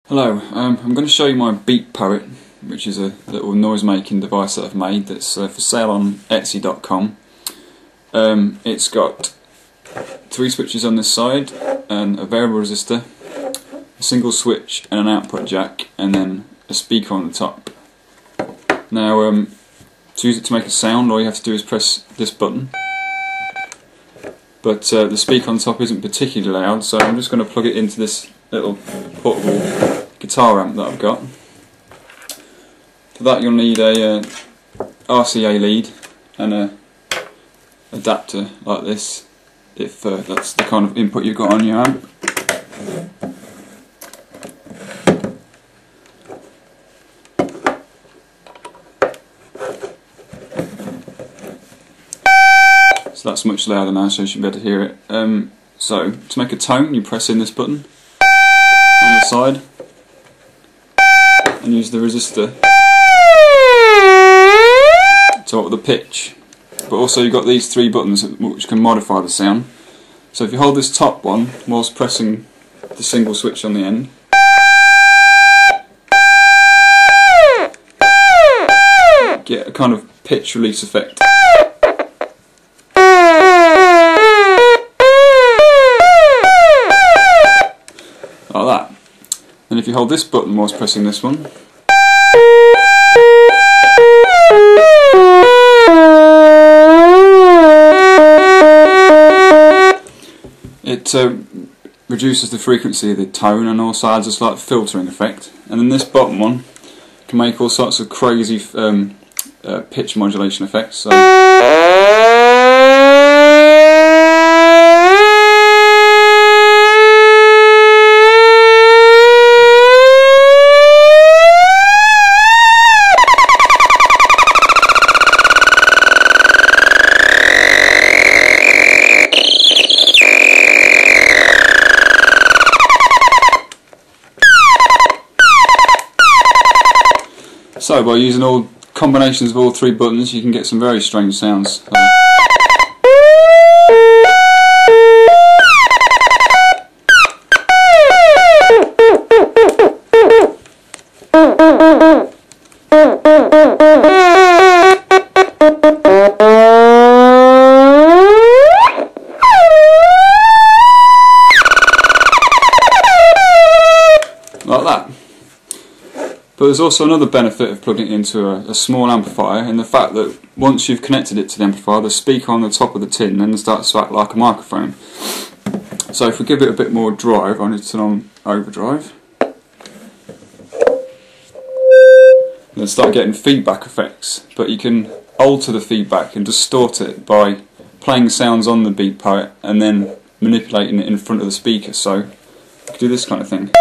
Hello, I'm going to show you my BeatPoet, which is a little noise making device that I've made that's for sale on Etsy.com. It's got 3 switches on this side, and a variable resistor, a single switch and an output jack, and then a speaker on the top. Now to use it to make a sound, all you have to do is press this button, but the speaker on top isn't particularly loud, so I'm just going to plug it into this little portable guitar amp that I've got. For that you'll need a RCA lead and a adapter like this, if that's the kind of input you've got on your amp. So that's much louder now, so you should be able to hear it. So to make a tone, you press in this button on the side and use the resistor to up the pitch. But also you've got these 3 buttons which can modify the sound. So if you hold this top one whilst pressing the single switch on the end, get a kind of pitch release effect. Like that. And if you hold this button whilst pressing this one, it reduces the frequency of the tone and also adds a slight filtering effect. And then this bottom one can make all sorts of crazy pitch modulation effects. So by using all combinations of all 3 buttons, you can get some very strange sounds. Like that. But there's also another benefit of plugging it into a small amplifier, in the fact that once you've connected it to the amplifier, the speaker on the top of the tin then starts to act like a microphone. So if we give it a bit more drive, I need to turn on overdrive, then start getting feedback effects. But you can alter the feedback and distort it by playing sounds on the BeatPoet and then manipulating it in front of the speaker. So you can do this kind of thing.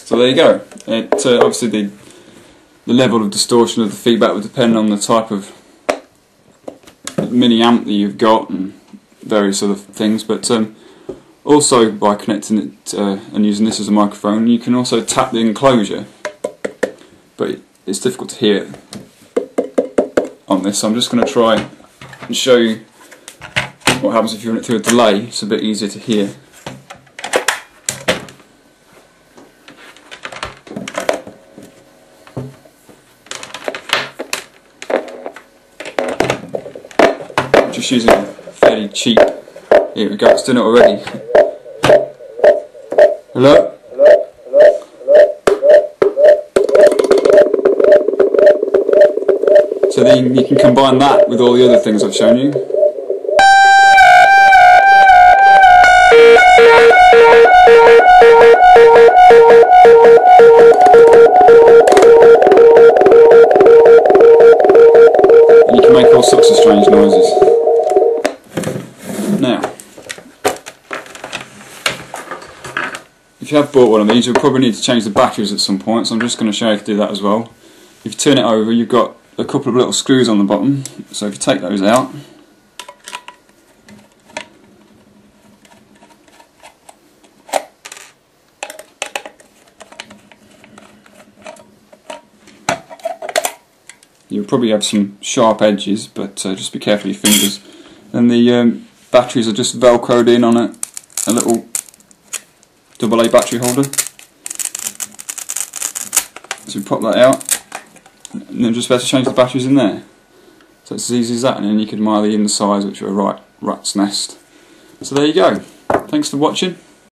So there you go. Obviously the level of distortion of the feedback will depend on the type of mini amp that you've got and various other things, but also by connecting it and using this as a microphone, you can also tap the enclosure, but it's difficult to hear on this. So I'm just going to try and show you what happens if you run it through a delay. It's a bit easier to hear. Just using a fairly cheap. Here we go, it's doing it already. Hello? So then you can combine that with all the other things I've shown you. they make all sorts of strange noises. Now, if you have bought one of these, you'll probably need to change the batteries at some point, so I'm just going to show you how to do that as well. If you turn it over, you've got a couple of little screws on the bottom, so if you take those out, you'll probably have some sharp edges, but just be careful with your fingers. And the batteries are just velcroed in on a little AA battery holder. So we pop that out, and then just about to change the batteries in there. So it's as easy as that, and then you can admire the insides, which are a right rat's nest. So there you go. Thanks for watching.